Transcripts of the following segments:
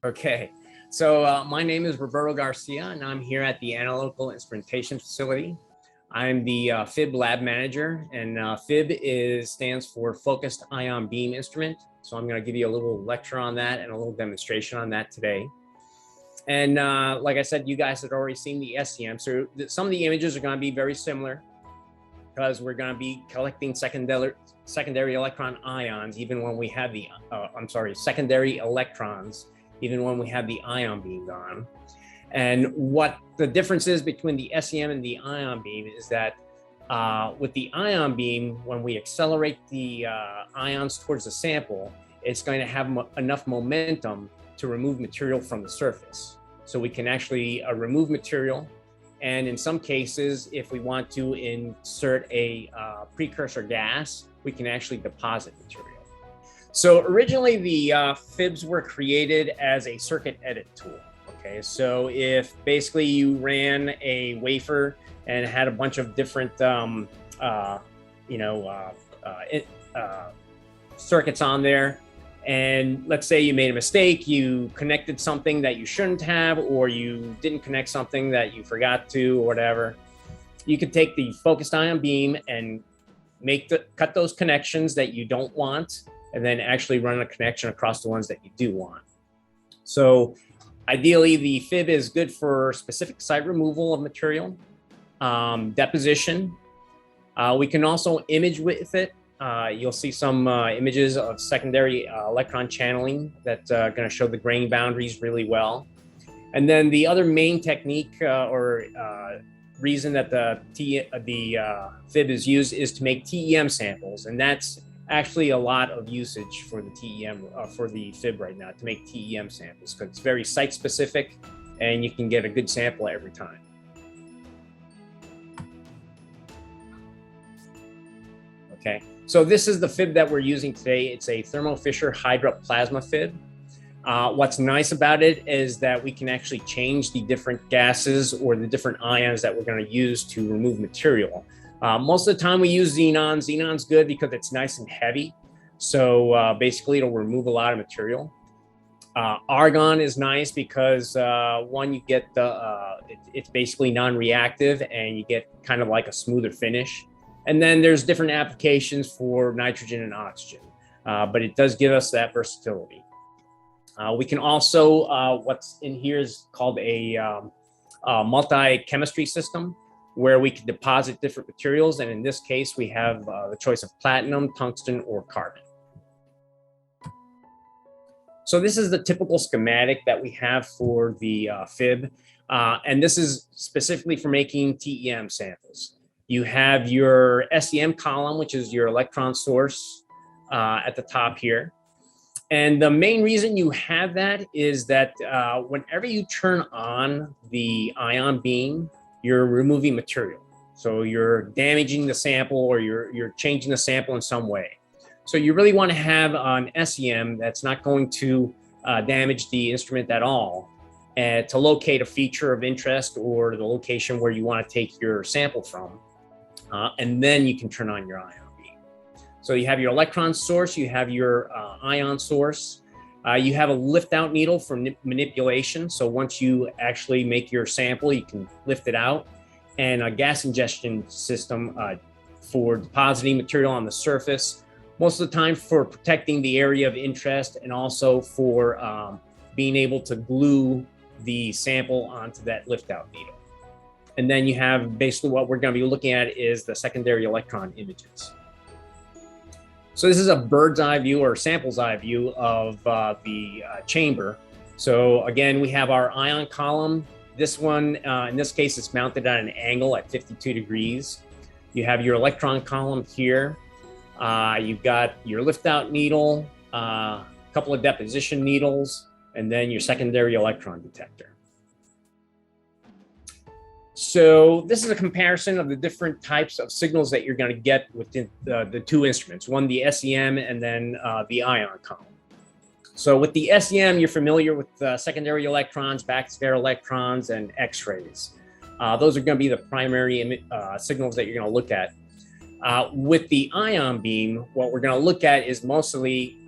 Okay, so my name is Roberto Garcia, and I'm here at the Analytical Instrumentation Facility. I'm the FIB lab manager, and FIB stands for Focused Ion Beam Instrument. So I'm going to give you a little lecture on that and a little demonstration on that today. And like I said, you guys had already seen the SEM. So some of the images are going to be very similar because we're going to be collecting secondary electron ions, even when we have the, secondary electrons, even when we have the ion beam on. And what the difference is between the SEM and the ion beam is that with the ion beam, when we accelerate the ions towards the sample, it's going to have enough momentum to remove material from the surface. So we can actually remove material. And in some cases, if we want to insert a precursor gas, we can actually deposit material. So originally the FIBs were created as a circuit edit tool. Okay, so if basically you ran a wafer and had a bunch of different, circuits on there, and let's say you made a mistake, you connected something that you shouldn't have, or you didn't connect something that you forgot to, or whatever, you could take the focused ion beam and cut those connections that you don't want, and then actually run a connection across the ones that you do want. So ideally, the FIB is good for specific site removal of material, deposition. We can also image with it. You'll see some images of secondary electron channeling that are going to show the grain boundaries really well. And then the other main technique or reason that the FIB is used is to make TEM samples, and that's actually a lot of usage for the TEM for the FIB right now, to make TEM samples, because it's very site specific and you can get a good sample every time. Okay, so this is the FIB that we're using today. It's a Thermo Fisher Hydra plasma FIB. What's nice about it is that we can actually change the different gases or the different ions that we're going to use to remove material. Most of the time we use xenon. Xenon's good because it's nice and heavy. So basically it'll remove a lot of material. Argon is nice because one, you get it's basically non-reactive and you get kind of like a smoother finish. And then there's different applications for nitrogen and oxygen, but it does give us that versatility. We can also, what's in here is called a multi-chemistry system, where we can deposit different materials. And in this case, we have the choice of platinum, tungsten, or carbon. So this is the typical schematic that we have for the FIB. And this is specifically for making TEM samples. You have your SEM column, which is your electron source at the top here. And the main reason you have that is that whenever you turn on the ion beam, you're removing material. So you're damaging the sample, or you're changing the sample in some way. So you really want to have an SEM that's not going to damage the instrument at all, and to locate a feature of interest or the location where you want to take your sample from. And then you can turn on your ion beam. So you have your electron source, you have your ion source, you have a lift out needle for manipulation. So once you actually make your sample, you can lift it out, and a gas ingestion system for depositing material on the surface, most of the time for protecting the area of interest, and also for being able to glue the sample onto that lift out needle. And then you have basically what we're going to be looking at is the secondary electron images. So this is a bird's eye view or sample's eye view of the chamber. So again, we have our ion column. This one, in this case, it's mounted at an angle at 52 degrees. You have your electron column here. You've got your lift out needle, a couple of deposition needles, and then your secondary electron detector. So this is a comparison of the different types of signals that you're going to get within the two instruments, one the SEM and then the ion column. So with the SEM, you're familiar with secondary electrons, backscatter electrons, and X-rays. Those are going to be the primary signals that you're going to look at. With the ion beam, what we're going to look at is mostly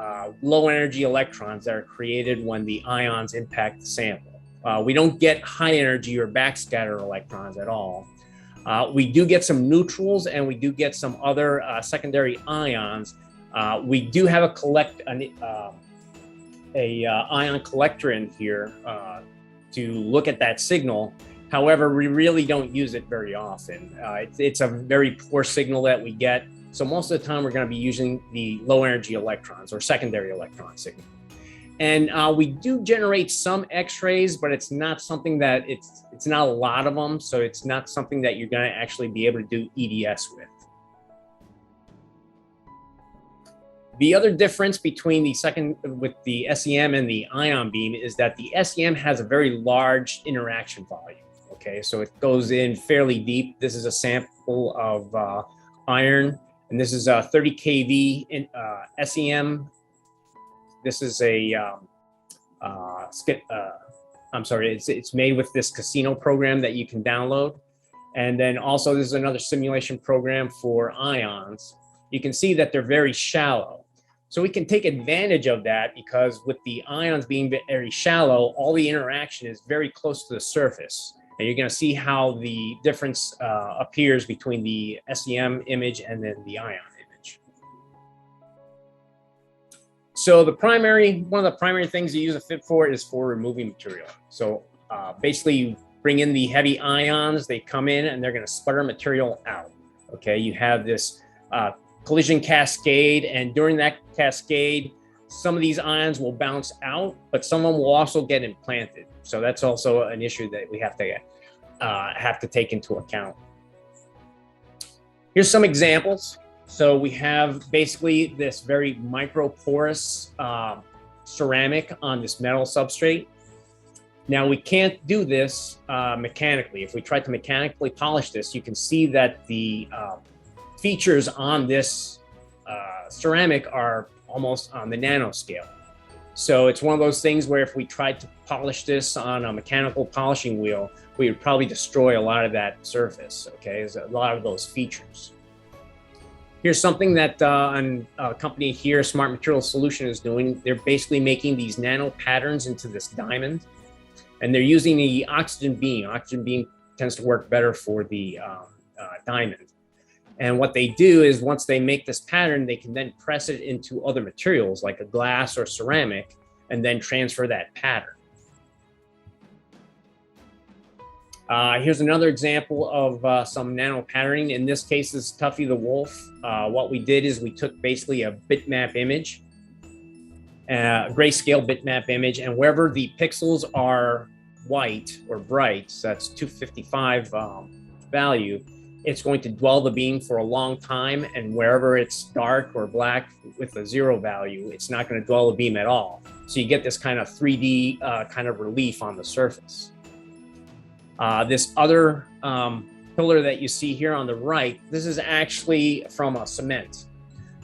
low energy electrons that are created when the ions impact the sample. We don't get high energy or backscatter electrons at all. We do get some neutrals, and we do get some other secondary ions. We do have a ion collector in here to look at that signal. However, we really don't use it very often. It's a very poor signal that we get. So most of the time, we're going to be using the low energy electrons or secondary electron signal. And we do generate some X-rays, but it's not something that it's not a lot of them. So it's not something that you're going to actually be able to do EDS with. The other difference between the SEM and the ion beam is that the SEM has a very large interaction volume. Okay, so it goes in fairly deep. This is a sample of iron, and this is a 30 kV in SEM. This is I'm sorry, it's made with this casino program that you can download. And then also this is another simulation program for ions. You can see that they're very shallow. So we can take advantage of that because with the ions being very shallow, all the interaction is very close to the surface. And you're going to see how the difference appears between the SEM image and then the ion image. So one of the primary things you use a FIB for is for removing material. So basically you bring in the heavy ions, they come in and they're going to sputter material out. Okay, you have this collision cascade, and during that cascade, some of these ions will bounce out, but some of them will also get implanted. So that's also an issue that we have to take into account. Here's some examples. So we have basically this very microporous ceramic on this metal substrate. Now we can't do this mechanically. If we try to mechanically polish this, you can see that the features on this ceramic are almost on the nanoscale. So it's one of those things where if we tried to polish this on a mechanical polishing wheel, we would probably destroy a lot of that surface. Okay, there's a lot of those features. Here's something that a company here, Smart Material Solution, is doing. They're basically making these nano patterns into this diamond, and they're using the oxygen beam. Oxygen beam tends to work better for the diamond. And what they do is once they make this pattern, they can then press it into other materials like a glass or ceramic, and then transfer that pattern. Here's another example of some nano patterning. In this case, this is Tuffy the Wolf. What we did is we took basically a bitmap image, a grayscale bitmap image, and wherever the pixels are white or bright, so that's 255 value, it's going to dwell the beam for a long time, and wherever it's dark or black with a 0 value, it's not going to dwell the beam at all. So you get this kind of 3D kind of relief on the surface. This other pillar that you see here on the right, this is actually from a cement.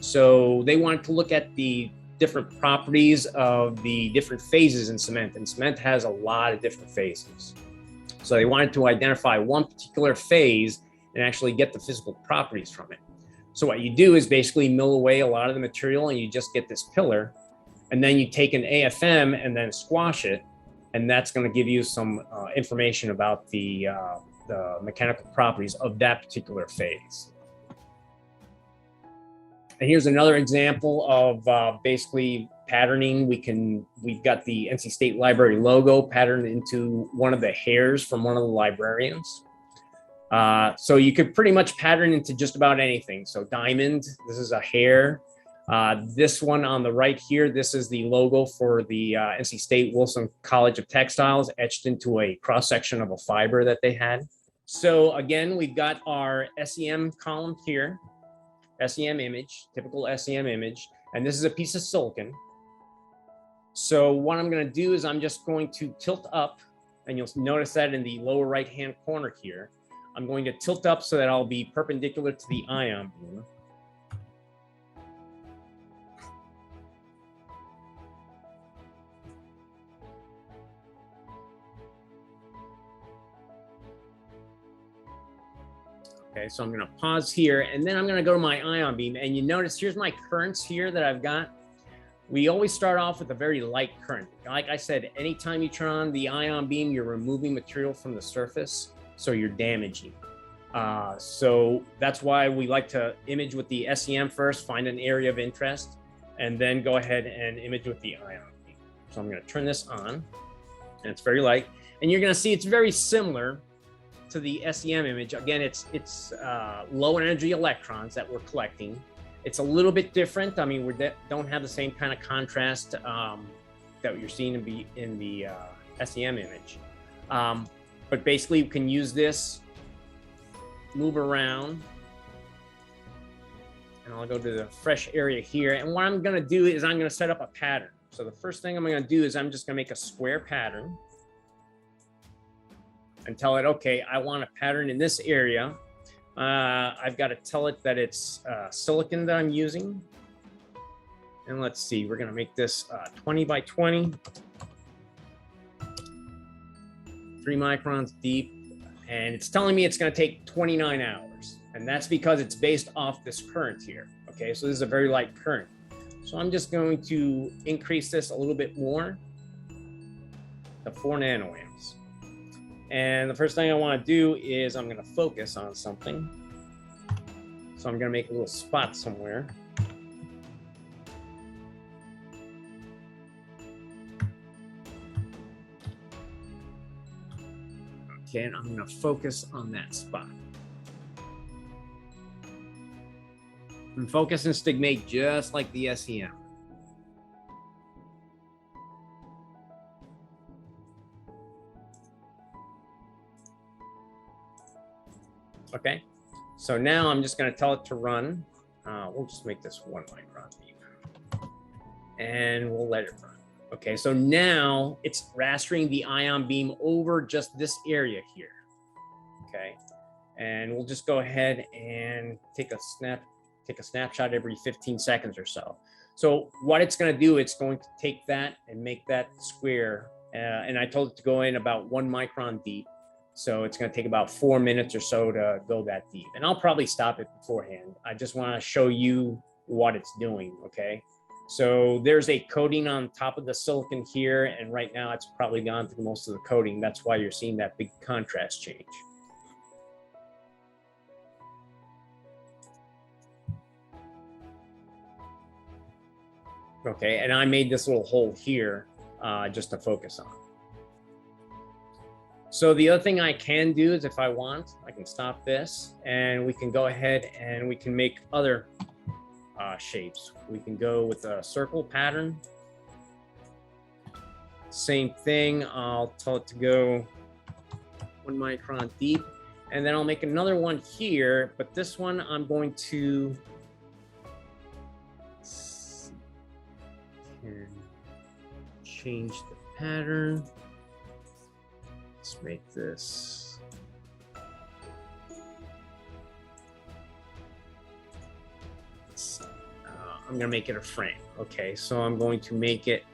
So they wanted to look at the different properties of the different phases in cement, and cement has a lot of different phases. So they wanted to identify one particular phase and actually get the physical properties from it. So what you do is basically mill away a lot of the material and you just get this pillar, and then you take an AFM and then squash it, and that's going to give you some information about the mechanical properties of that particular phase. And here's another example of basically patterning. We've got the NC State Library logo patterned into one of the hairs from one of the librarians. So you could pretty much pattern into just about anything. So diamond, this is a hair. This one on the right here, this is the logo for the NC State Wilson College of Textiles, etched into a cross-section of a fiber that they had. So again, we've got our SEM column here, SEM image, typical SEM image, and this is a piece of silicon. So what I'm going to do is I'm just going to tilt up, and you'll notice that in the lower right-hand corner here. I'm going to tilt up so that I'll be perpendicular to the ion beam. Okay, so I'm going to pause here, and then I'm going to go to my ion beam, and you notice here's my currents here that I've got. We always start off with a very light current. Like I said, anytime you turn on the ion beam, you're removing material from the surface, so you're damaging. So that's why we like to image with the SEM first, find an area of interest, and then go ahead and image with the ion beam. So I'm going to turn this on, and it's very light, and you're going to see it's very similar to the SEM image. Again, it's low energy electrons that we're collecting. It's a little bit different. I mean, we don't have the same kind of contrast that you're seeing in the SEM image. But basically, you can use this, move around, and I'll go to the fresh area here. And what I'm going to do is I'm going to set up a pattern. So the first thing I'm going to do is I'm just going to make a square pattern and tell it, okay, I want a pattern in this area. I've got to tell it that it's silicon that I'm using. And let's see, we're going to make this 20 by 20, 3 microns deep. And it's telling me it's going to take 29 hours. And that's because it's based off this current here. Okay, so this is a very light current. So I'm just going to increase this a little bit more to 4 nanoamps. And the first thing I want to do is I'm going to focus on something. So I'm going to make a little spot somewhere. Okay, and I'm going to focus on that spot. And focus and stigmate just like the SEM. Okay, so now I'm just going to tell it to run. We'll just make this 1 micron beam, and we'll let it run. Okay, so now it's rastering the ion beam over just this area here. Okay, and we'll just go ahead and take a snapshot every 15 seconds or so. So what it's going to do, it's going to take that and make that square. And I told it to go in about 1 micron deep. So it's going to take about 4 minutes or so to go that deep. And I'll probably stop it beforehand. I just want to show you what it's doing, okay? So there's a coating on top of the silicon here, and right now it's probably gone through most of the coating. That's why you're seeing that big contrast change. Okay, and I made this little hole here just to focus on. So the other thing I can do is if I want, I can stop this and we can go ahead and we can make other shapes. We can go with a circle pattern. Same thing, I'll tell it to go 1 micron deep, and then I'll make another one here, but this one I'm going to change the pattern. Let's make this I'm going to make it a frame. Okay, so I'm going to make it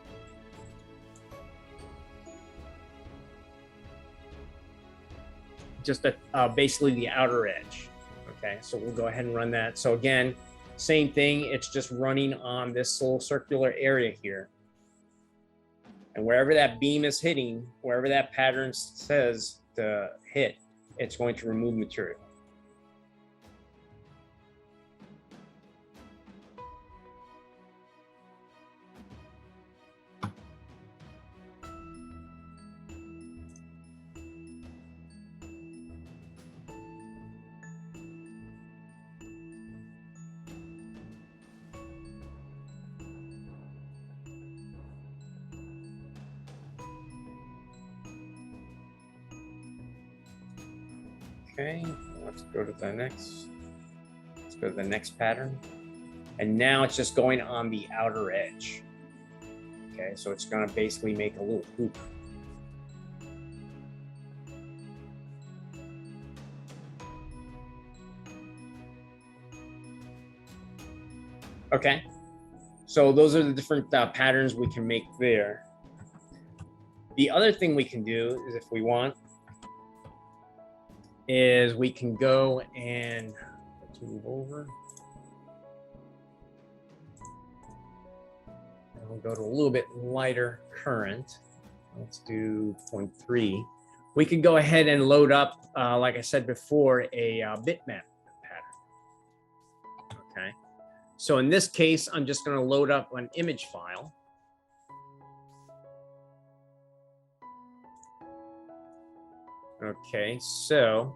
just basically the outer edge. Okay, so we'll go ahead and run that. So again, same thing, it's just running on this little circular area here. And wherever that beam is hitting, wherever that pattern says to hit, it's going to remove material. Okay, let's go to the next. Let's go to the next pattern. And now it's just going on the outer edge. Okay, so it's going to basically make a little hoop. Okay, so those are the different patterns we can make there. The other thing we can do is if we want, is we can go and let's move over. And we'll go to a little bit lighter current. Let's do 0.3. We could go ahead and load up, like I said before, a bitmap pattern. Okay. So in this case, I'm just going to load up an image file. Okay, so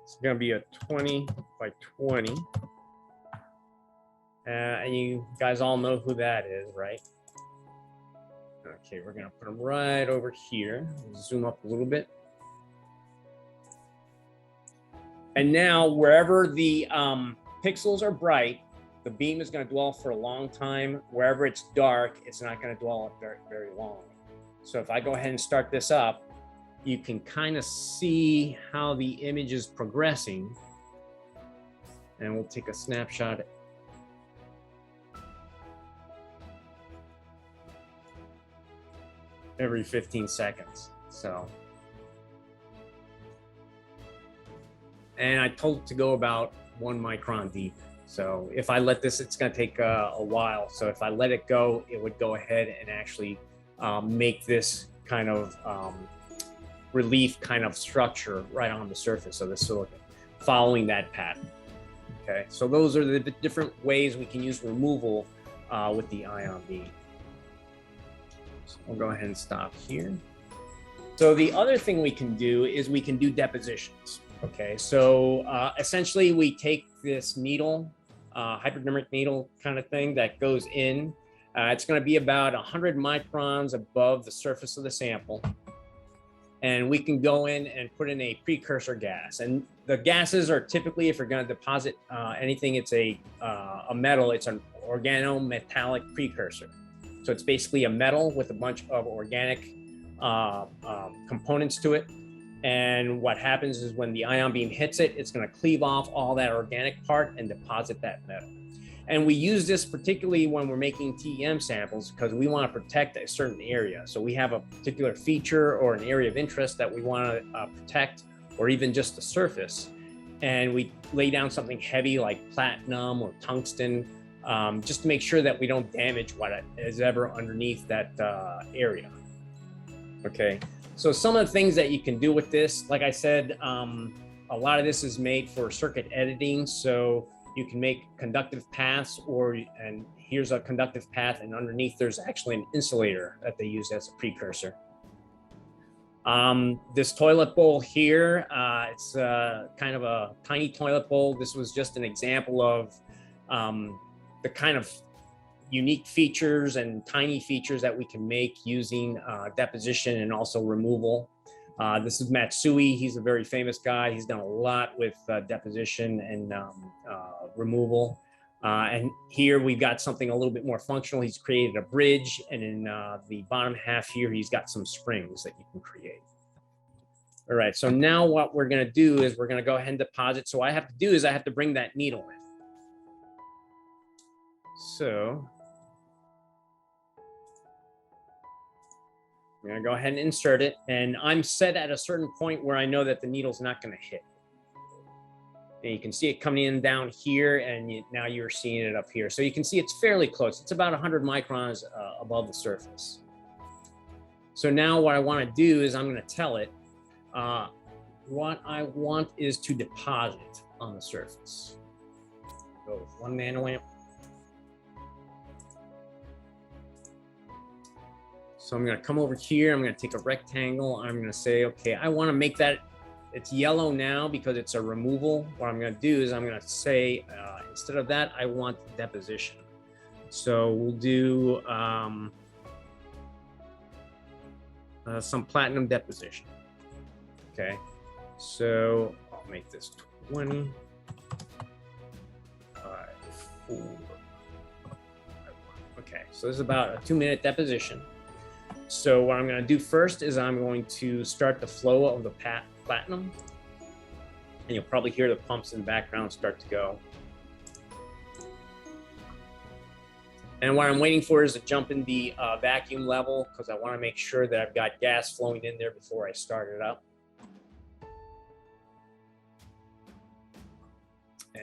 it's going to be a 20 by 20. And you guys all know who that is, right? Okay, we're going to put them right over here. Zoom up a little bit. And now wherever the pixels are bright, the beam is going to dwell for a long time. Wherever it's dark, it's not going to dwell very, very long. So if I go ahead and start this up, you can kind of see how the image is progressing. And we'll take a snapshot. Every 15 seconds. So, and I told it to go about 1 micron deep. So if I let this, it's going to take a while. So if I let it go, it would go ahead and actually make this kind of relief kind of structure right on the surface of the silicon, following that pattern. Okay, so those are the different ways we can use removal with the ion beam. So we'll go ahead and stop here. So the other thing we can do is we can do depositions. Okay, so essentially we take this needle, hypodermic needle kind of thing that goes in. It's going to be about 100 microns above the surface of the sample. And we can go in and put in a precursor gas. And the gases are typically, if you're going to deposit anything, it's a metal, it's an organometallic precursor. So it's basically a metal with a bunch of organic components to it. And what happens is when the ion beam hits it, it's going to cleave off all that organic part and deposit that metal. And we use this particularly when we're making TEM samples because we want to protect a certain area. So we have a particular feature or an area of interest that we want to protect, or even just the surface. And we lay down something heavy like platinum or tungsten, just to make sure that we don't damage what is ever underneath that area. Okay, so some of the things that you can do with this, like I said, a lot of this is made for circuit editing. So you can make conductive paths, and here's a conductive path, and underneath there's actually an insulator that they use as a precursor. This toilet bowl here, it's kind of a tiny toilet bowl. This was just an example of the kind of unique features and tiny features that we can make using deposition and also removal. This is Matsui. He's a very famous guy. He's done a lot with deposition and removal. And here we've got something a little bit more functional. He's created a bridge, and in the bottom half here, he's got some springs that you can create. All right, so now what we're gonna do is we're gonna go ahead and deposit. So what I have to do is I have to bring that needle in. So I'm gonna go ahead and insert it, and I'm set at a certain point where I know that the needle's not gonna hit. And you can see it coming in down here, and now you're seeing it up here. So you can see it's fairly close. It's about 100 microns above the surface. So now what I wanna do is I'm gonna tell it what I want is to deposit on the surface. Go with 1 nanoamp. So I'm going to come over here. I'm going to take a rectangle. I'm going to say, okay, I want to make that, it's yellow now because it's a removal. What I'm going to do is I'm going to say, instead of that, I want deposition. So we'll do some platinum deposition. Okay, so I'll make this 20, 5, 4. Okay, so this is about a 2-minute deposition. So what I'm going to do first is I'm going to start the flow of the platinum, and you'll probably hear the pumps in the background start to go. And what I'm waiting for is a jump in the vacuum level, because I want to make sure that I've got gas flowing in there before I start it up.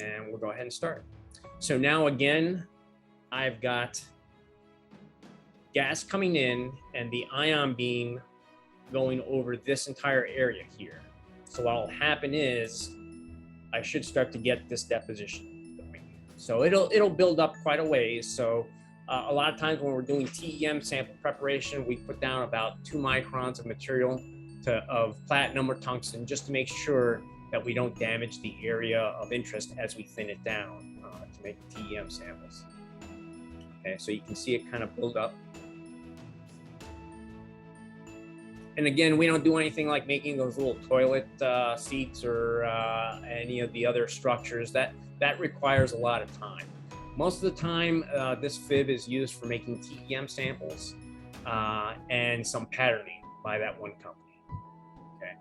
and we'll go ahead and start. So now again, I've got gas coming in and the ion beam going over this entire area here. So what'll happen is I should start to get this deposition going. So it'll build up quite a ways. So a lot of times when we're doing TEM sample preparation, we put down about 2 microns of material of platinum or tungsten just to make sure that we don't damage the area of interest as we thin it down to make TEM samples. Okay, so you can see it kind of build up. And again, we don't do anything like making those little toilet seats or any of the other structures. That requires a lot of time. Most of the time, this FIB is used for making TEM samples and some patterning by that one company. Okay,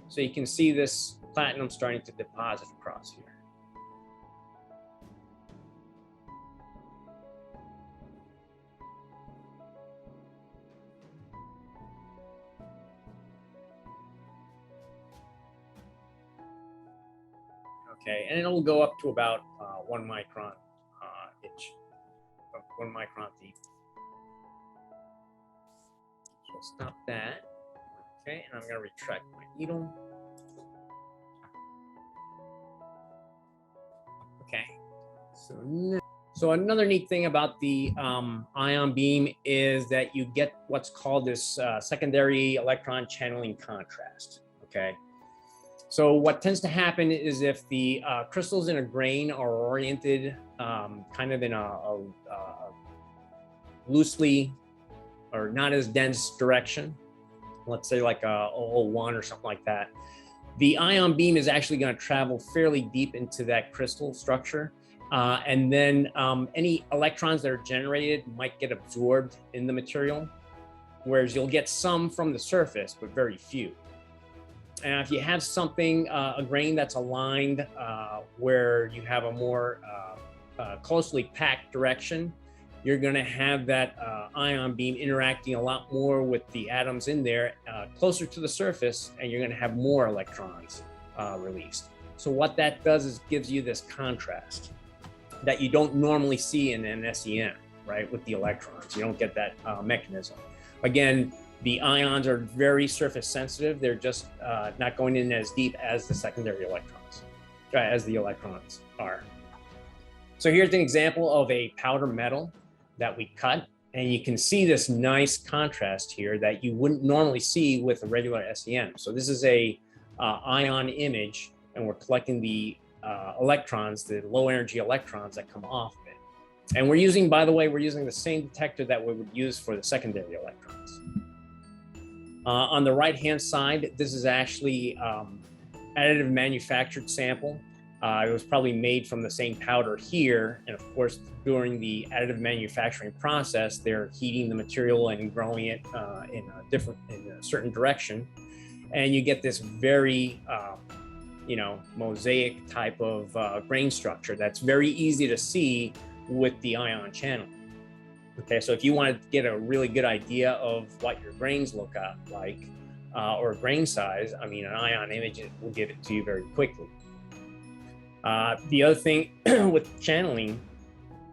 so you can see this platinum starting to deposit across here. Okay, and it'll go up to about 1 micron inch, 1 micron deep. So stop that. Okay, and I'm going to retract my needle. Okay, so another neat thing about the ion beam is that you get what's called this secondary electron channeling contrast. Okay. So what tends to happen is if the crystals in a grain are oriented kind of in a loosely or not as dense direction, let's say like a 001 or something like that, the ion beam is actually going to travel fairly deep into that crystal structure. And then any electrons that are generated might get absorbed in the material, whereas you'll get some from the surface, but very few. And if you have something, a grain that's aligned where you have a more closely packed direction, you're going to have that ion beam interacting a lot more with the atoms in there closer to the surface, and you're going to have more electrons released. So what that does is gives you this contrast that you don't normally see in an SEM, right? With the electrons, you don't get that mechanism. Again, the ions are very surface sensitive. They're just not going in as deep as the secondary electrons, as the electrons are. So here's an example of a powder metal that we cut, and you can see this nice contrast here that you wouldn't normally see with a regular SEM. So this is a ion image, and we're collecting the electrons, the low energy electrons that come off of it. And we're using, by the way, we're using the same detector that we would use for the secondary electrons. On the right-hand side, this is actually additive manufactured sample. It was probably made from the same powder here. And of course, during the additive manufacturing process, they're heating the material and growing it in a certain direction. And you get this very, mosaic type of grain structure that's very easy to see with the ion channel. Okay, so if you want to get a really good idea of what your grains look like, or grain size, I mean, an ion image will give it to you very quickly. The other thing with channeling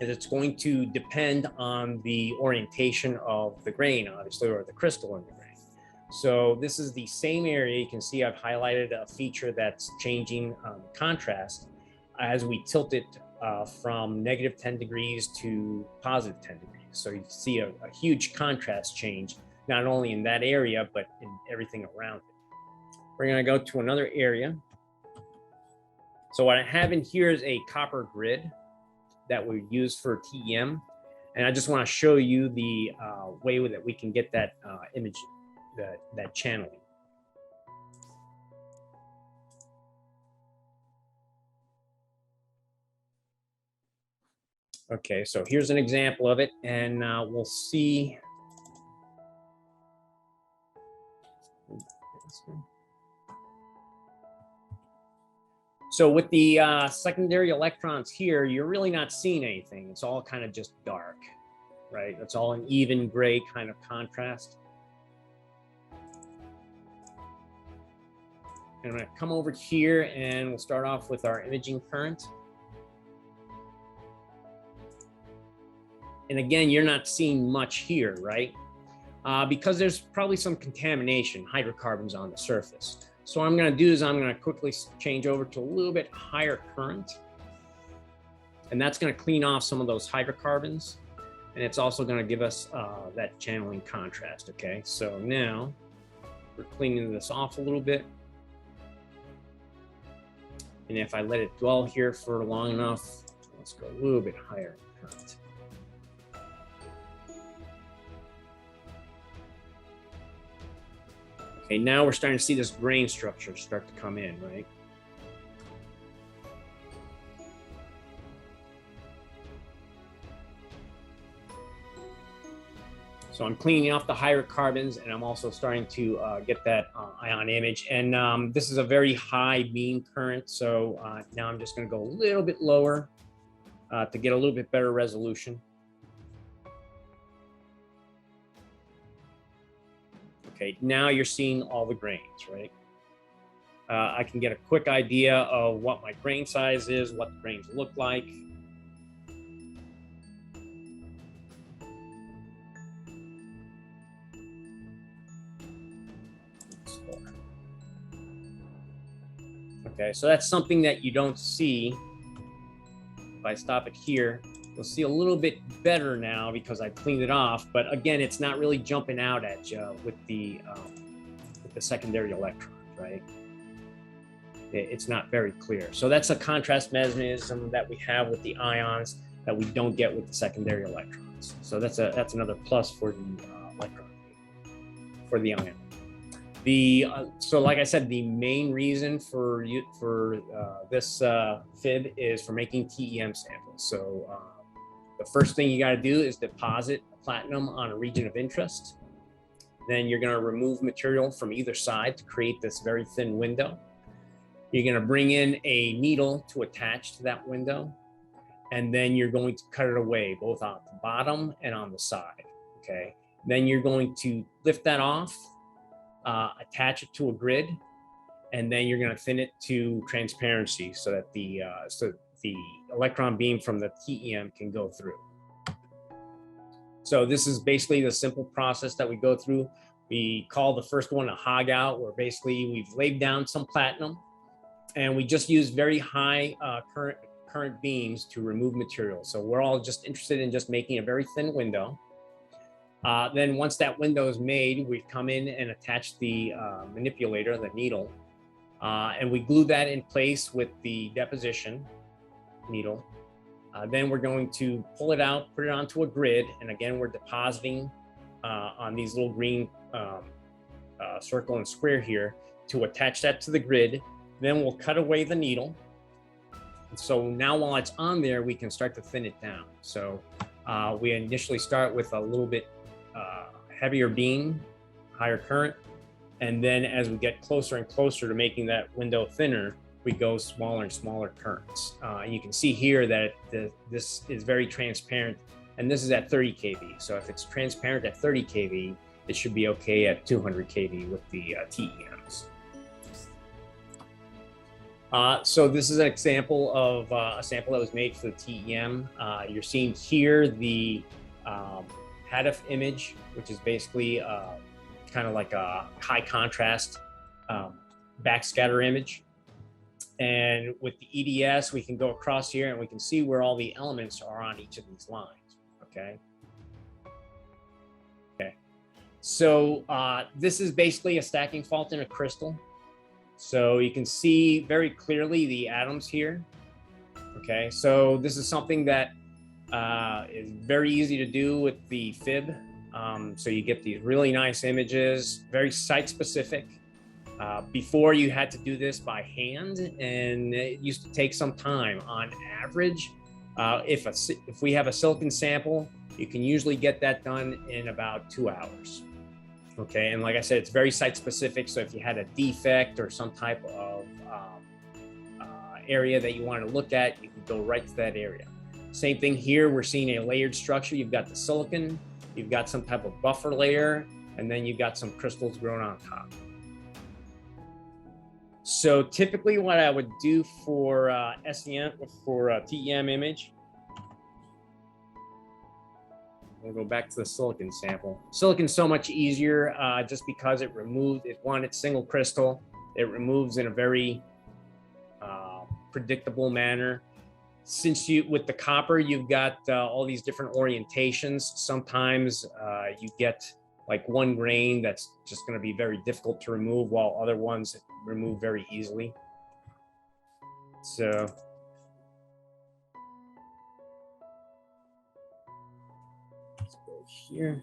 is it's going to depend on the orientation of the grain, obviously, or the crystal in the grain. So this is the same area. You can see I've highlighted a feature that's changing contrast as we tilt it from -10 degrees to +10 degrees. So you see a huge contrast change, not only in that area, but in everything around it. We're going to go to another area. So what I have in here is a copper grid that we use for TEM. And I just want to show you the way that we can get that image, that channeling. Okay, so here's an example of it, and we'll see. So with the secondary electrons here, you're really not seeing anything. It's all kind of just dark, right? It's all an even gray kind of contrast. And I'm going to come over here and we'll start off with our imaging current. And again, you're not seeing much here, right? Because there's probably some contamination, hydrocarbons on the surface. So what I'm going to do is I'm going to quickly change over to a little bit higher current. And that's going to clean off some of those hydrocarbons. And it's also going to give us that channeling contrast, okay? So now we're cleaning this off a little bit. And if I let it dwell here for long enough, let's go a little bit higher in current. Okay, now we're starting to see this grain structure start to come in, right? So I'm cleaning off the hydrocarbons, and I'm also starting to get that ion image. And this is a very high beam current. So now I'm just going to go a little bit lower to get a little bit better resolution. Okay, now you're seeing all the grains, right? I can get a quick idea of what my grain size is, what the grains look like. Okay, so that's something that you don't see. If I stop it here, you'll see a little bit better now because I cleaned it off. But again, it's not really jumping out at you with the secondary electrons, right? It's not very clear. So that's a contrast mechanism that we have with the ions that we don't get with the secondary electrons. So that's another plus for the electron, for the ion. So like I said, the main reason for this FIB is for making TEM samples. So the first thing you got to do is deposit platinum on a region of interest. Then you're going to remove material from either side to create this very thin window. You're going to bring in a needle to attach to that window. And then you're going to cut it away, both on the bottom and on the side, okay? Then you're going to lift that off, attach it to a grid, and then you're going to thin it to transparency so that the electron beam from the TEM can go through. So this is basically the simple process that we go through. We call the first one a hog out, where basically we've laid down some platinum and we just use very high current beams to remove material. So we're all just interested in just making a very thin window. Then once that window is made, we come in and attach the manipulator, the needle, and we glue that in place with the deposition needle. Then we're going to pull it out, put it onto a grid, and again, we're depositing on these little green circle and square here to attach that to the grid. Then we'll cut away the needle. So now while it's on there, we can start to thin it down. So we initially start with a little bit heavier beam, higher current. And then as we get closer and closer to making that window thinner, we go smaller and smaller currents. You can see here that this is very transparent, and this is at 30 kV. So if it's transparent at 30 kV, it should be okay at 200 kV with the TEMs. So this is an example of a sample that was made for the TEM. You're seeing here the HADF image, which is basically kind of like a high contrast backscatter image. And with the EDS, we can go across here and we can see where all the elements are on each of these lines, okay? Okay, so this is basically a stacking fault in a crystal. So you can see very clearly the atoms here, okay? So this is something that is very easy to do with the FIB. So you get these really nice images, very site-specific. Before you had to do this by hand, and it used to take some time. On average, if we have a silicon sample, you can usually get that done in about 2 hours. Okay, and like I said, it's very site-specific. So if you had a defect or some type of area that you want to look at, you can go right to that area. Same thing here. We're seeing a layered structure. You've got the silicon, you've got some type of buffer layer, and then you've got some crystals growing on top. So typically what I would do for SEM, for TEM image, we'll go back to the silicon sample. Silicon's so much easier just because it it's single crystal. It removes in a very predictable manner. Since with the copper, you've got all these different orientations. Sometimes you get like one grain that's just going to be very difficult to remove, while other ones remove very easily. So let's go here.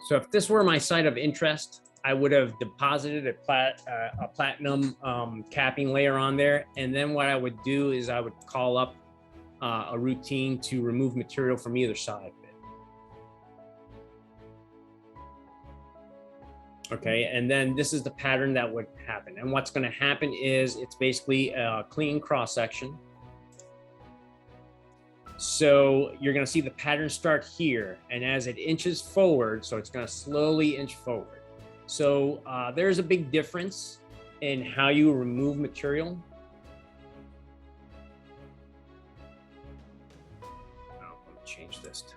So if this were my site of interest, I would have deposited a platinum capping layer on there. And then what I would do is I would call up a routine to remove material from either side of it. Okay, and then this is the pattern that would happen. And what's going to happen is it's basically a clean cross section. So you're going to see the pattern start here, and as it inches forward, so it's going to slowly inch forward. So there's a big difference in how you remove material. I'm going to change this to.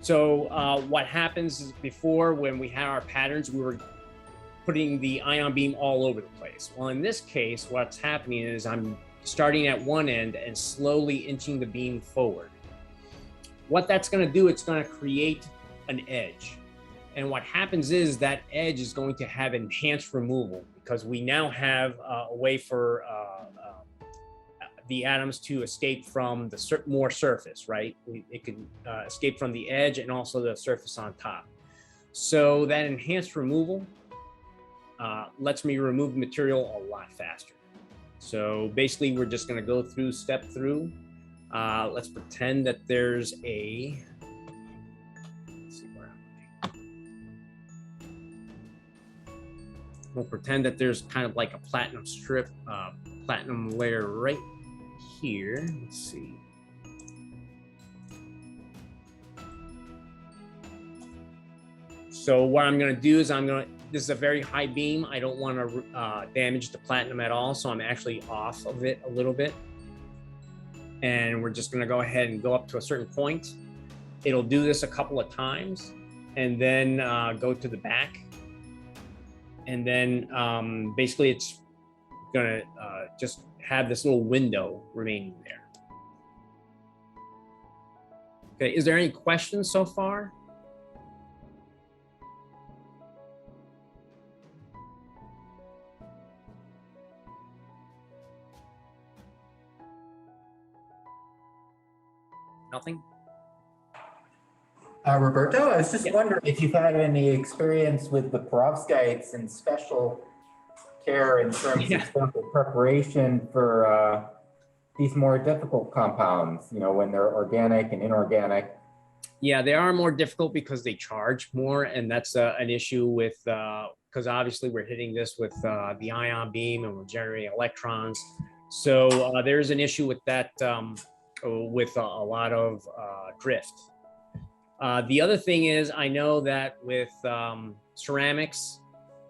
So what happens is before, when we had our patterns, we were putting the ion beam all over the place. Well, in this case, what's happening is I'm starting at one end and slowly inching the beam forward. What that's going to do, it's going to create an edge. And what happens is that edge is going to have enhanced removal, because we now have a way for the atoms to escape from the more surface, right? It can escape from the edge and also the surface on top. So that enhanced removal lets me remove material a lot faster. So basically, we're just going to go through step through. Let's pretend that there's a. Let's see where we'll pretend that there's kind of like a platinum strip, platinum layer right here. Let's see. So what I'm going to do is this is a very high beam. I don't want to damage the platinum at all, so I'm actually off of it a little bit. And we're just going to go ahead and go up to a certain point. It'll do this a couple of times, and then go to the back. And then basically it's going to just have this little window remaining there. Okay, is there any questions so far? Nothing? Roberto, I was just wondering if you've had any experience with the perovskites and special care in terms of sample preparation for these more difficult compounds, you know, when they're organic and inorganic. Yeah, they are more difficult because they charge more, and that's an issue with, because obviously we're hitting this with the ion beam and we're generating electrons. So there's an issue with that, with a lot of drift. The other thing is, I know that with ceramics,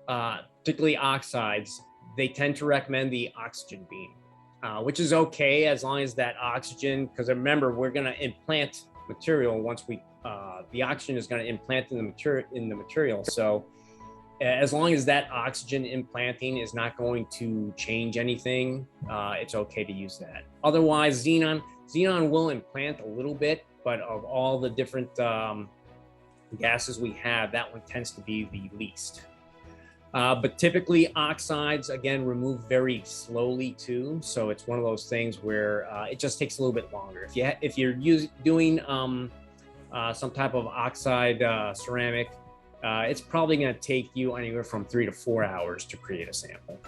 particularly oxides, they tend to recommend the oxygen beam, which is okay as long as that oxygen, because remember, we're going to implant material once we, the oxygen is going to implant in the material. So as long as that oxygen implanting is not going to change anything, it's okay to use that. Otherwise, xenon will implant a little bit, but of all the different gases we have, that one tends to be the least. But typically oxides, again, remove very slowly too. So it's one of those things where it just takes a little bit longer. If you're doing some type of oxide ceramic, it's probably going to take you anywhere from 3 to 4 hours to create a sample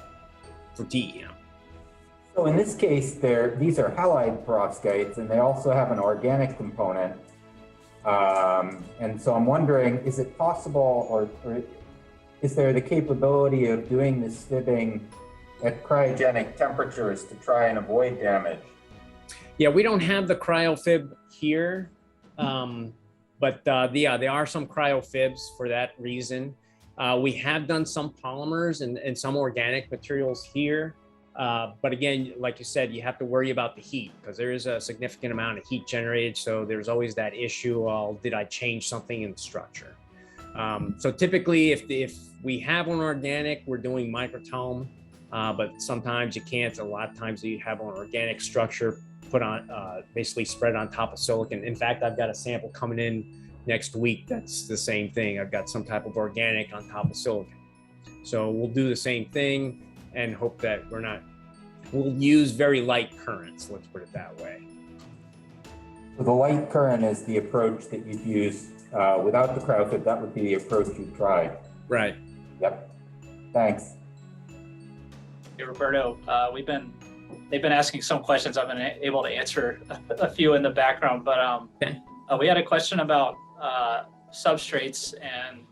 for TEM. So in this case, these are halide perovskites, and they also have an organic component. And so I'm wondering, is it possible, or is there the capability of doing this fibbing at cryogenic temperatures to try and avoid damage? Yeah, we don't have the cryo-fib here, but yeah, there are some cryo-fibs for that reason. We have done some polymers and some organic materials here. But again, like you said, you have to worry about the heat because there is a significant amount of heat generated. So there's always that issue, well, did I change something in the structure? So typically, if we have an organic, we're doing microtome, but sometimes you can't. A lot of times you have an organic structure put on, basically spread on top of silicon. In fact, I've got a sample coming in next week that's the same thing. I've got some type of organic on top of silicon. So we'll do the same thing and hope that we'll use very light currents, let's put it that way. So the light current is the approach that you'd use without the cryo-fib. That would be the approach you tried. Right. Yep. Thanks. Hey, Roberto, they've been asking some questions. I've been able to answer a few in the background, but okay. We had a question about substrates and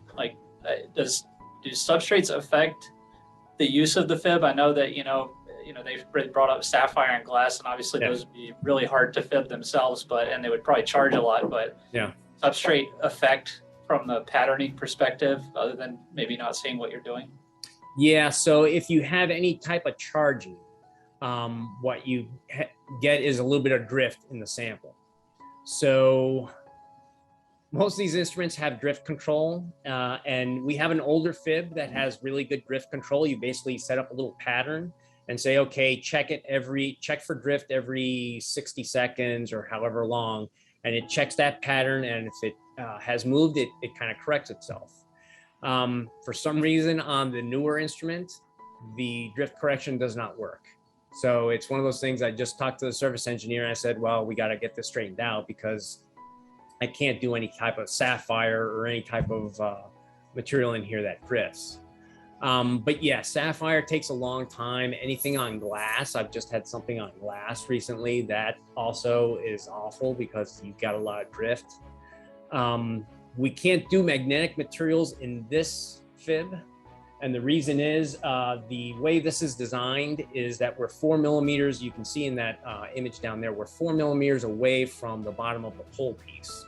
do substrates affect the use of the fib? I know that they've brought up sapphire and glass, and obviously those would be really hard to fib themselves, and they would probably charge a lot. But yeah, substrate effect from the patterning perspective, other than maybe not seeing what you're doing. Yeah. So if you have any type of charging, what you get is a little bit of drift in the sample. So most of these instruments have drift control, and we have an older fib that has really good drift control. You basically set up a little pattern and say, okay, check for drift every 60 seconds or however long, and it checks that pattern, and if it has moved, it kind of corrects itself. For some reason on the newer instrument, the drift correction does not work. So it's one of those things. I just talked to the service engineer and I said, well, we got to get this straightened out because I can't do any type of sapphire or any type of material in here that drifts. But yeah, sapphire takes a long time. Anything on glass, I've just had something on glass recently that also is awful because you've got a lot of drift. We can't do magnetic materials in this fib. And the reason is the way this is designed is that we're 4 millimeters. You can see in that image down there, we're 4 millimeters away from the bottom of the pole piece.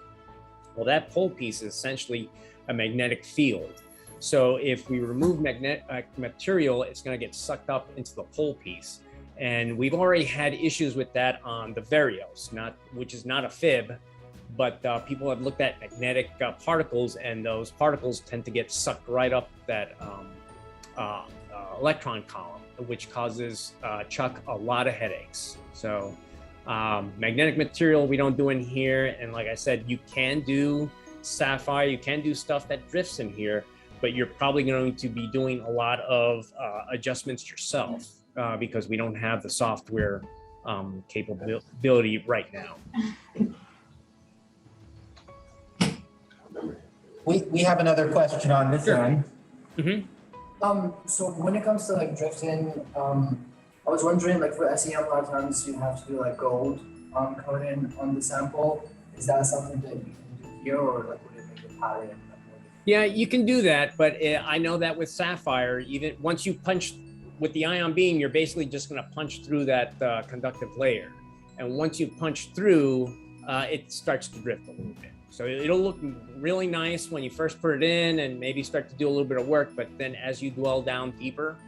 Well, that pole piece is essentially a magnetic field. So if we remove magnetic material, it's going to get sucked up into the pole piece. And we've already had issues with that on the Varios, which is not a fib, but people have looked at magnetic particles, and those particles tend to get sucked right up that electron column, which causes Chuck a lot of headaches. So magnetic material we don't do in here. And like I said, you can do sapphire, you can do stuff that drifts in here, but you're probably going to be doing a lot of adjustments yourself because we don't have the software capability right now. We have another question on this end. Mm-hmm. So when it comes to like drifting, I was wondering, like for SEM, a lot of times you have to do like gold coating on the sample. Is that something that you can do here, or like would it make the pattern? Yeah, you can do that, but I know that with sapphire, even once you punch with the ion beam, you're basically just going to punch through that conductive layer, and once you punch through, it starts to drift a little bit. So it'll look really nice when you first put it in and maybe start to do a little bit of work, but then as you dwell down deeper,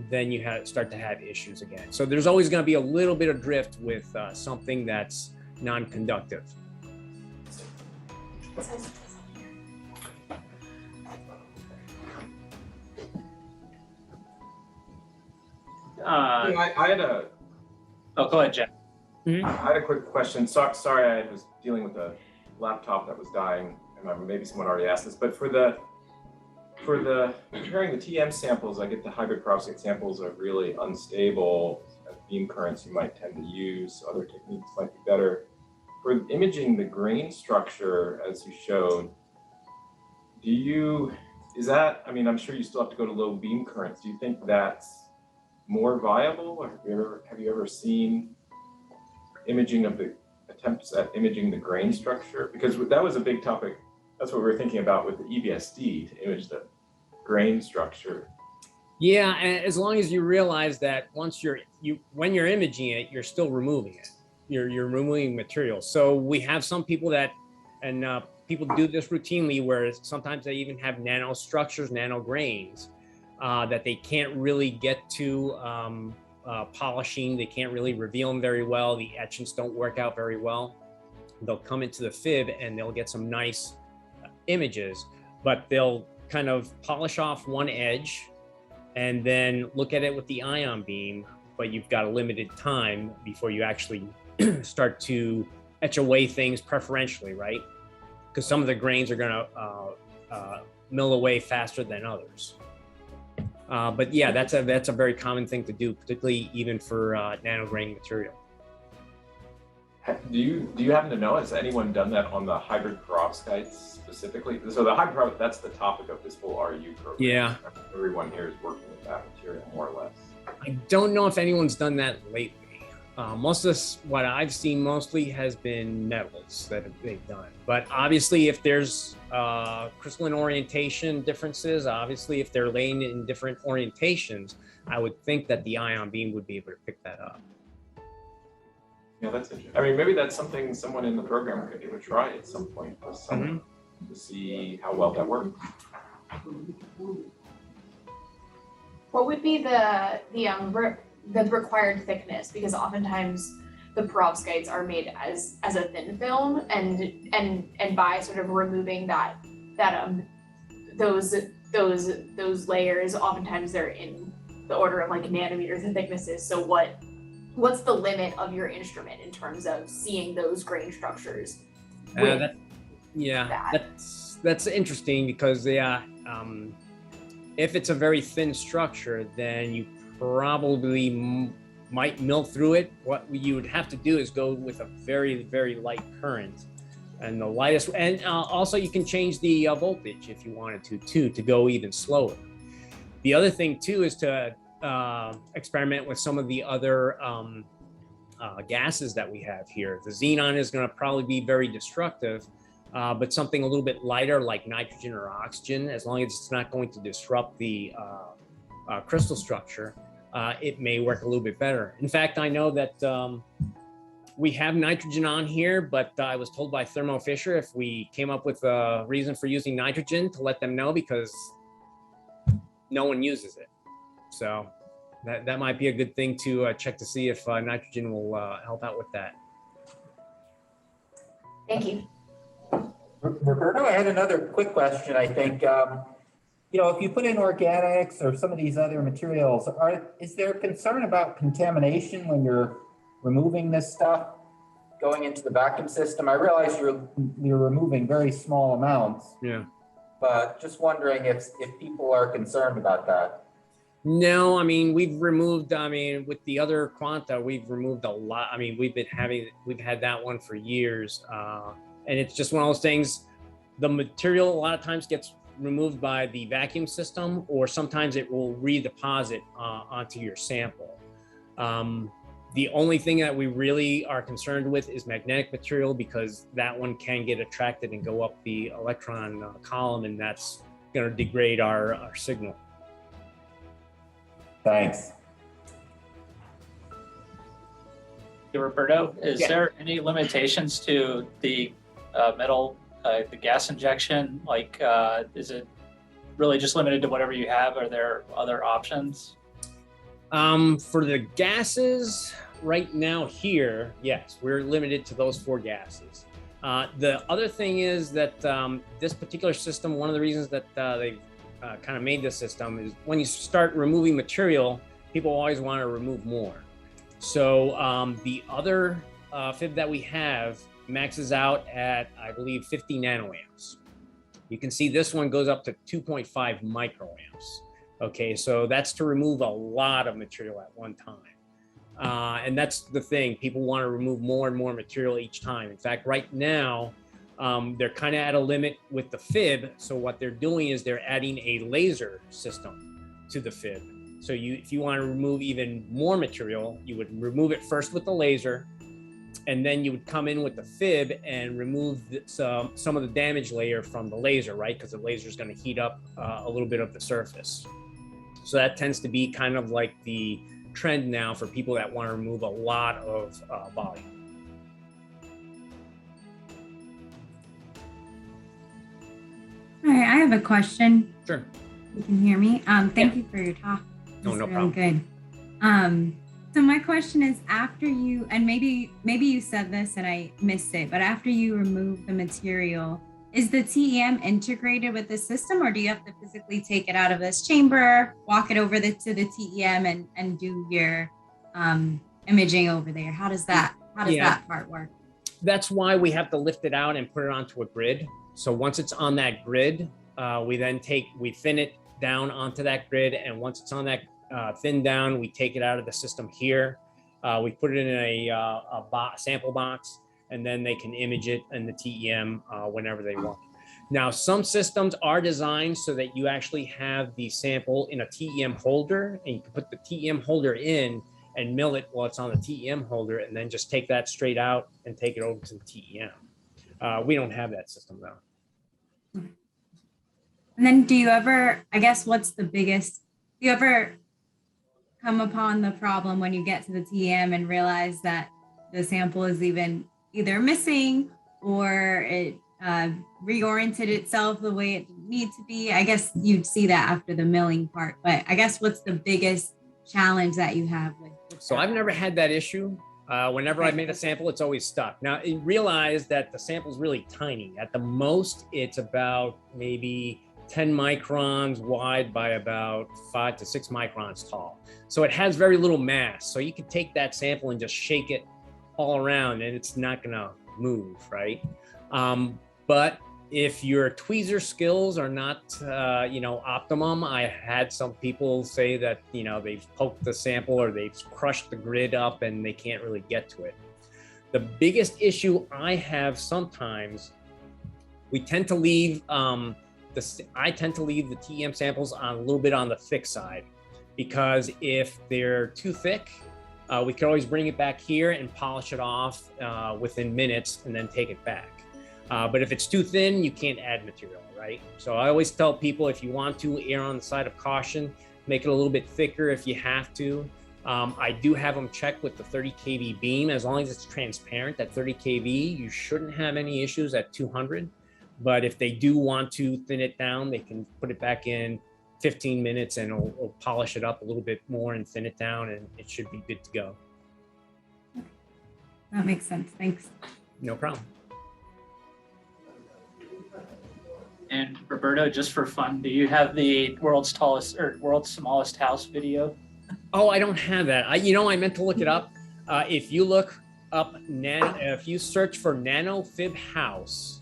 then you start to have issues again. So there's always going to be a little bit of drift with something that's non-conductive. I had a. Oh, go ahead, Jen. I had a quick question. Sorry, I was dealing with a laptop that was dying, and maybe someone already asked this. But for the preparing the TEM samples, I get the hybrid perovskite samples are really unstable. Beam currents you might tend to use. Other techniques might be better. For imaging the grain structure, as you showed, is that? I mean, I'm sure you still have to go to low beam currents. Do you think that's more viable, or have you ever seen imaging of the attempts at imaging the grain structure? Because that was a big topic. That's what we were thinking about with the EBSD, to image the grain structure. Yeah, and as long as you realize that once when you're imaging it, you're still removing it. You're removing material. So we have some people that, and people do this routinely, where sometimes they even have nanostructures, nanograins, that they can't really get to polishing. They can't really reveal them very well. The etchants don't work out very well. They'll come into the FIB and they'll get some nice images, but they'll kind of polish off one edge and then look at it with the ion beam, but you've got a limited time before you actually start to etch away things preferentially, right? Because some of the grains are gonna mill away faster than others. But yeah, that's a very common thing to do, particularly even for nanograin material. Do you happen to know, has anyone done that on the hybrid perovskites specifically? So the hybrid perovskite, that's the topic of this whole RU program. Yeah. Everyone here is working with that material more or less. I don't know if anyone's done that lately. Most of this, what I've seen mostly has been metals that they've done. But obviously, if there's crystalline orientation differences, obviously, if they're laying in different orientations, I would think that the ion beam would be able to pick that up. Yeah, that's interesting. I mean, maybe that's something someone in the program could give a try at some point with someone to see how well that works. What would be the required thickness? Because oftentimes the perovskites are made as a thin film, and by sort of removing those layers, oftentimes they're in the order of like nanometers in thicknesses. So what's the limit of your instrument in terms of seeing those grain structures? That's interesting, because if it's a very thin structure, then you probably might mill through it. What you would have to do is go with a very, very light current, and the lightest, and also you can change the voltage if you wanted to go even slower. The other thing too is to experiment with some of the other gases that we have here. The xenon is going to probably be very destructive, but something a little bit lighter like nitrogen or oxygen, as long as it's not going to disrupt the crystal structure, it may work a little bit better. In fact, I know that we have nitrogen on here, but I was told by Thermo Fisher if we came up with a reason for using nitrogen to let them know, because no one uses it. So that might be a good thing to check to see if nitrogen will help out with that. Thank you. Roberto, I had another quick question, I think. If you put in organics or some of these other materials, is there concern about contamination when you're removing this stuff going into the vacuum system? I realize you're removing very small amounts. Yeah. But just wondering if people are concerned about that. No, I mean, we've with the other Quanta, we've removed a lot. I mean, we've had that one for years. And it's just one of those things, the material a lot of times gets removed by the vacuum system, or sometimes it will redeposit onto your sample. The only thing that we really are concerned with is magnetic material, because that one can get attracted and go up the electron column, and that's going to degrade our signal. Thanks. Roberto, is there any limitations to the the gas injection? Like, is it really just limited to whatever you have? Are there other options? For the gases right now here, yes, we're limited to those 4 gases. The other thing is that this particular system, one of the reasons that they've kind of made this system is when you start removing material, people always want to remove more. So the other FIB that we have maxes out at, I believe, 50 nanoamps. You can see this one goes up to 2.5 microamps. Okay, so that's to remove a lot of material at one time. And that's the thing, people want to remove more and more material each time. In fact, right now, they're kind of at a limit with the FIB. So what they're doing is they're adding a laser system to the FIB. So if you want to remove even more material, you would remove it first with the laser, And then you would come in with the FIB and remove some of the damage layer from the laser, right? Because the laser is going to heat up a little bit of the surface. So that tends to be kind of like the trend now for people that want to remove a lot of volume. All right, I have a question. Sure. You can hear me. Thank you for your talk. No, no really problem. Good. So my question is, after you, and maybe you said this and I missed it, but after you remove the material, is the TEM integrated with the system, or do you have to physically take it out of this chamber, walk it over to the TEM and do your imaging over there? How does that part work? That's why we have to lift it out and put it onto a grid. So once it's on that grid, we thin it down onto that grid. And once it's on that thin down, we take it out of the system here. We put it in a sample box, and then they can image it in the TEM whenever they want. Now, some systems are designed so that you actually have the sample in a TEM holder, and you can put the TEM holder in and mill it while it's on the TEM holder, and then just take that straight out and take it over to the TEM. We don't have that system though. And then do you ever, I guess, do you ever come upon the problem when you get to the TEM and realize that the sample is either missing or it reoriented itself the way it needs to be? I guess you'd see that after the milling part, but I guess what's the biggest challenge that you have with So I've never had that issue. Whenever I made a sample, it's always stuck. Now, realize that the sample is really tiny. At the most, it's about maybe 10 microns wide by about 5 to 6 microns tall. So it has very little mass. So you can take that sample and just shake it all around and it's not gonna move, right? But if your tweezer skills are not, optimum, I had some people say that, they've poked the sample or they've crushed the grid up and they can't really get to it. The biggest issue I have sometimes, I tend to leave the TEM samples on a little bit on the thick side, because if they're too thick, we can always bring it back here and polish it off within minutes and then take it back. But if it's too thin, you can't add material, right? So I always tell people, if you want to err on the side of caution, make it a little bit thicker if you have to. I do have them check with the 30 kV beam. As long as it's transparent at 30 kV, you shouldn't have any issues at 200. But if they do want to thin it down, they can put it back in 15 minutes and it'll polish it up a little bit more and thin it down, and it should be good to go. That makes sense. Thanks. No problem. And Roberto, just for fun, do you have the world's smallest house video? Oh, I don't have that. I meant to look it up. If you look up if you search for nano FIB house,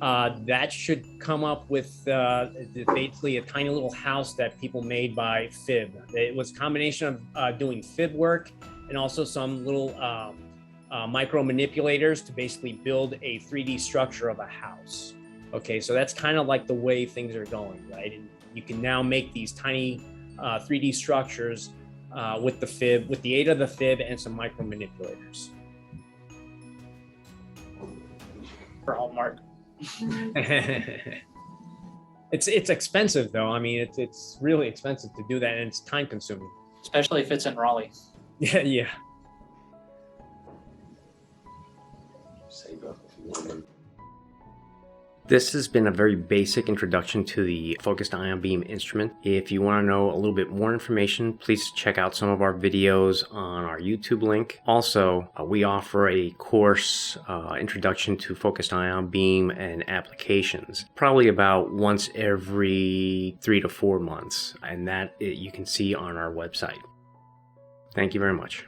that should come up with basically a tiny little house that people made by FIB. It was a combination of doing FIB work and also some little micro manipulators to basically build a 3D structure of a house. Okay, so that's kind of like the way things are going, right? And you can now make these tiny 3D structures with the FIB, with the aid of the FIB and some micro manipulators. For Hallmark. It's expensive though. I mean, it's really expensive to do that, and it's time consuming. Especially if it's in Raleigh. Yeah. This has been a very basic introduction to the focused ion beam instrument. If you want to know a little bit more information, please check out some of our videos on our YouTube link. Also, we offer a course, Introduction to Focused Ion Beam and Applications, probably about once every 3 to 4 months, and that you can see on our website. Thank you very much.